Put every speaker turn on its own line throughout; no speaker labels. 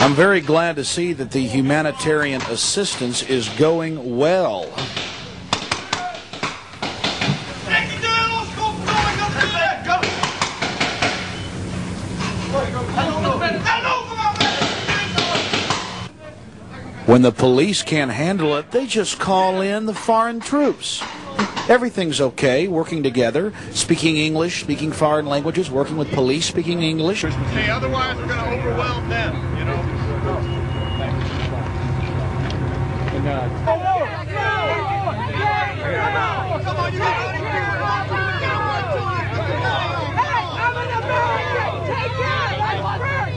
I'm very glad to see that the humanitarian assistance is going well. When the police can't handle it, they just call in the foreign troops. Everything's okay, working together, speaking English, speaking foreign languages, working with police, speaking English.
Hey, otherwise we're going to overwhelm them, you know. Come on, you got it. I'm an American. Take care.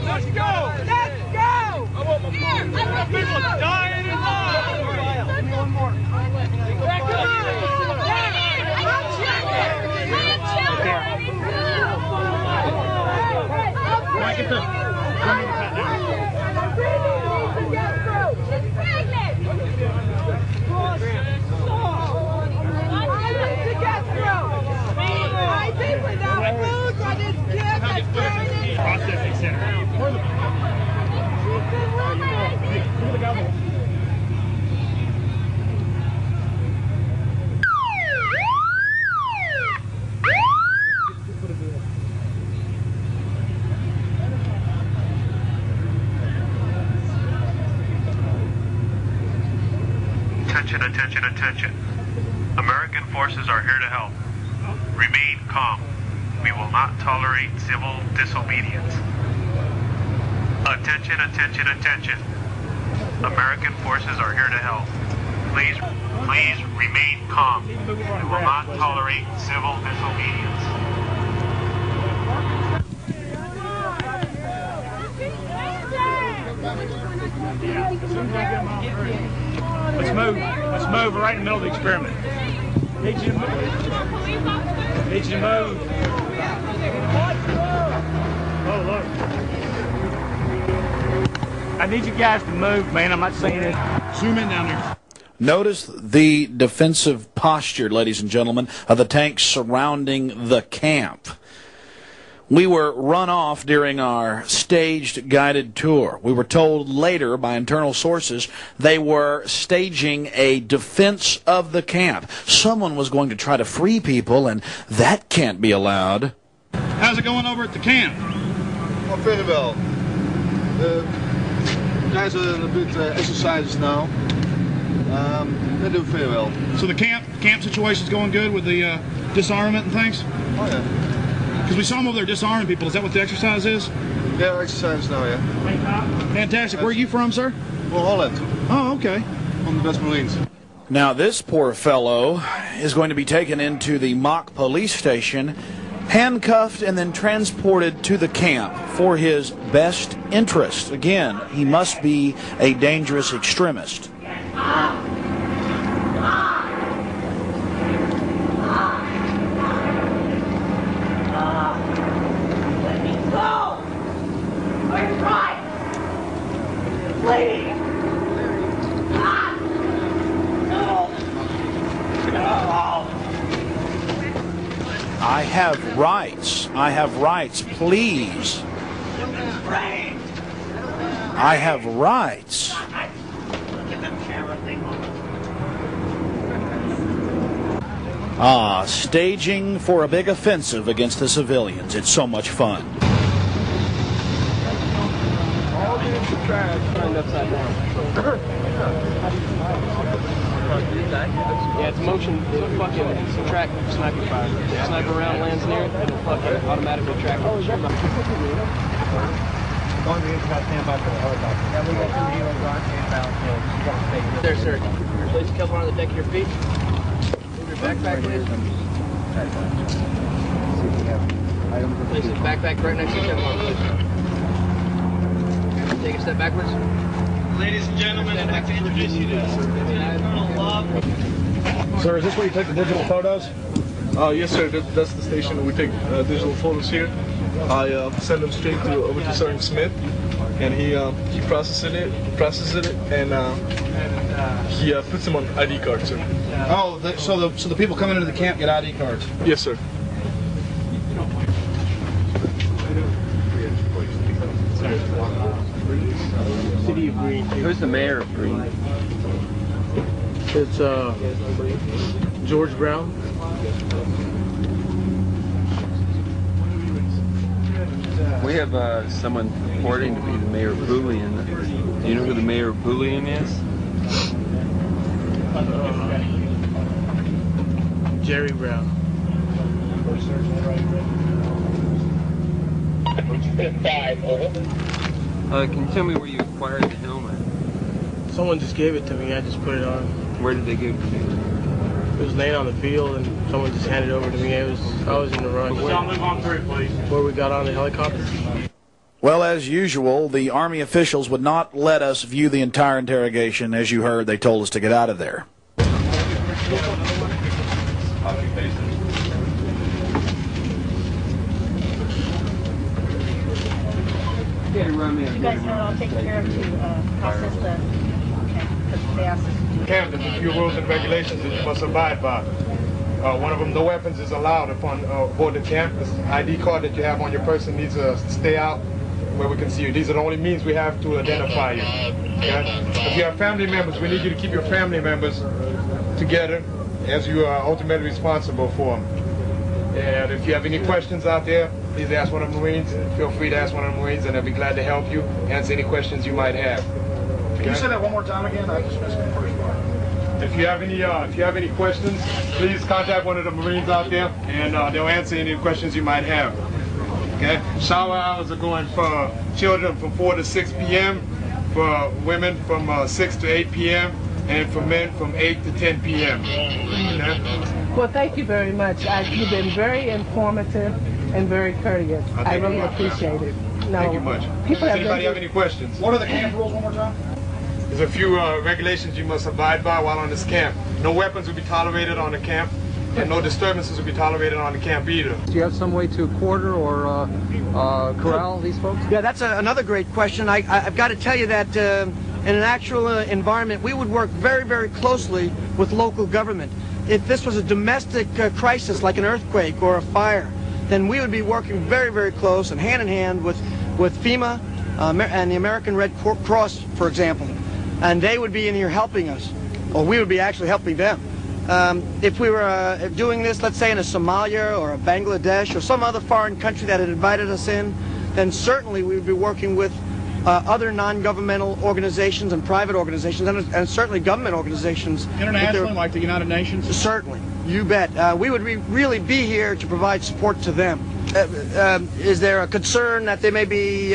Let's go. Let's go. I want my people dying in line. One more. Processing center.
Attention, attention, attention. American forces are here to help. Remain calm. We will not tolerate civil disobedience. Attention, attention, attention. American forces are here to help. Please remain calm. We will not tolerate civil disobedience.
Let's move right in the middle of the experiment. Need you to move. Need you to move. Oh, look. I need you guys to move, man. I'm not saying it. Zoom in down there.
Notice the defensive posture, ladies and gentlemen, of the tanks surrounding the camp. We were run off during our staged guided tour. We were told later by internal sources they were staging a defense of the camp. Someone was going to try to free people, and that can't be allowed.
How's it going over at the camp?
Well, very well. The guys are doing a bit exercises now. They do very well.
So the camp situation's going good with the disarmament and things?
Oh, yeah.
Because we saw them over there disarming people. Is that what the exercise is?
Yeah, exercise now, yeah.
Fantastic. Where are you from, sir?
Well, Holland.
Oh, okay.
From the West Marines.
Now, this poor fellow is going to be taken into the mock police station, handcuffed, and then transported to the camp for his best interest. Again, he must be a dangerous extremist. I have rights. I have rights. Please. I have rights. Staging for a big offensive against the civilians. It's so much fun.
Yeah, it's motion, it'll fucking track sniper fire. If the sniper round lands near it, it'll fucking automatically track it. There, sir. Place a couple on the deck of your feet. Move your backpack, please. Place your backpack right next to your Kevlar, please. Take a step backwards.
Ladies and gentlemen, I'd like to introduce you to Lieutenant Colonel Love.
Sir, is this where you take the digital photos?
Yes, sir. That's the station. We take digital photos here. I send them straight over to Sergeant Smith, and he processes it, and he puts them on ID cards, sir.
Oh, so the people coming into the camp get ID cards?
Yes, sir.
Green.
Who's the mayor of Green?
It's George Brown.
We have someone purporting to be the mayor of Boolean. Do you know who the mayor of Boolean is?
Jerry Brown.
Can you tell me where you acquired the helmet?
Someone just gave it to me. I just put it on.
Where did they give it to you?
It was laying on the field, and someone just handed it over to me. I was in the rush. Where we got on the helicopter.
Well, as usual, the Army officials would not let us view the entire interrogation. As you heard, they told us to get out of there.
You guys know I'll take care of to process the, okay, because they asked us to do it.
Camp, there's a few rules and regulations that you must abide by. One of them, no weapons is allowed upon board the camp. This ID card that you have on your person needs to stay out where we can see you. These are the only means we have to identify you. Okay? If you have family members, we need you to keep your family members together as you are ultimately responsible for them. And if you have any questions out there, please ask one of the Marines. Feel free to ask one of the Marines, and they'll be glad to help you, answer any questions you might have.
Can you say that one more time again? I just missed the first part.
If you have any questions, please contact one of the Marines out there, and they'll answer any questions you might have. Okay? Shower hours are going for children from 4 to 6 p.m., for women from 6 to 8 p.m., and for men from 8 to 10 p.m. Okay?
Well, thank you very much. You've been very informative and very courteous. I really appreciate it. No,
thank you much. Does anybody have any questions?
What are the camp rules one more time?
There's a few regulations you must abide by while on this camp. No weapons will be tolerated on the camp, and no disturbances will be tolerated on the camp either.
Do you have some way to quarter or corral these folks?
Yeah, that's another great question. I've got to tell you that in an actual environment, we would work very, very closely with local government. If this was a domestic crisis like an earthquake or a fire, then we would be working very, very close and hand in hand with FEMA and the American Red Cross, for example. And they would be in here helping us, or we would be actually helping them. If we were doing this, let's say in a Somalia or a Bangladesh or some other foreign country that had invited us in, then certainly we would be working with other non-governmental organizations and private organizations, and certainly government organizations.
Internationally, like the United Nations?
Certainly, you bet. We would really be here to provide support to them. Is there a concern that there may be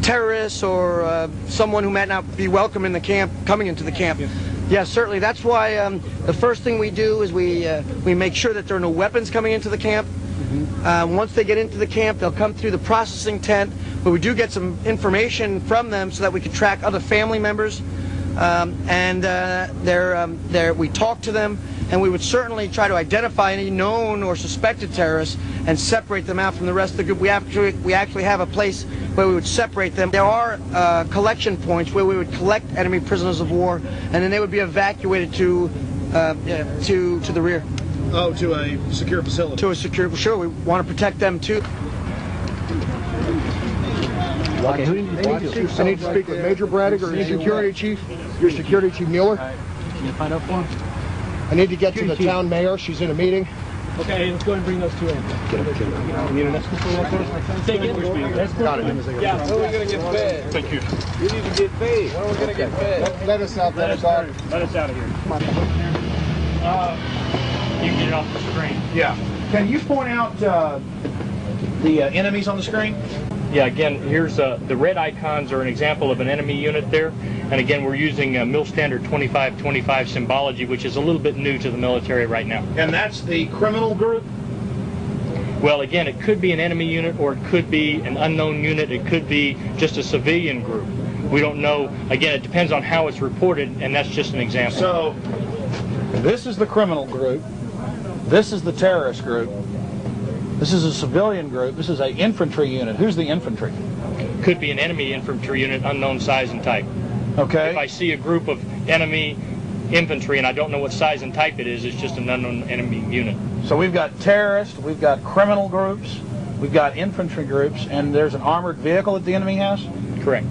terrorists or someone who might not be welcome in the camp, coming into the camp? Yes, certainly. That's why the first thing we do is we make sure that there are no weapons coming into the camp. Once they get into the camp, they'll come through the processing tent, but we do get some information from them so that we can track other family members, we talk to them, and we would certainly try to identify any known or suspected terrorists and separate them out from the rest of the group. We actually have a place where we would separate them. There are collection points where we would collect enemy prisoners of war, and then they would be evacuated to the rear.
Oh, to a secure facility.
To a secure, sure. We want to protect them too.
Okay, who I need to speak with Major Braddock or your security chief. Your security chief Mueller.
Can you find out for him?
I need to get to the town mayor. She's in a meeting.
Okay, let's go ahead and bring those two in. You need an escort for that? Take it.
Got it.
Yeah, when are we going to get fed?
Thank you.
We need to get fed. When are we going to get fed?
Let us out there.
Let us out of here. Come on.
You can get it off the screen.
Yeah. Can you point out the enemies on the screen?
Yeah, again, here's the red icons are an example of an enemy unit there. And again, we're using Mil Standard 2525 symbology, which is a little bit new to the military right now.
And that's the criminal group?
Well, again, it could be an enemy unit, or it could be an unknown unit. It could be just a civilian group. We don't know. Again, it depends on how it's reported, and that's just an example.
So, this is the criminal group. This is the terrorist group. This is a civilian group. This is an infantry unit. Who's the infantry?
Could be an enemy infantry unit, unknown size and type.
Okay.
If I see a group of enemy infantry and I don't know what size and type it is, it's just an unknown enemy unit.
So we've got terrorists, we've got criminal groups, we've got infantry groups, and there's an armored vehicle that the enemy has?
Correct.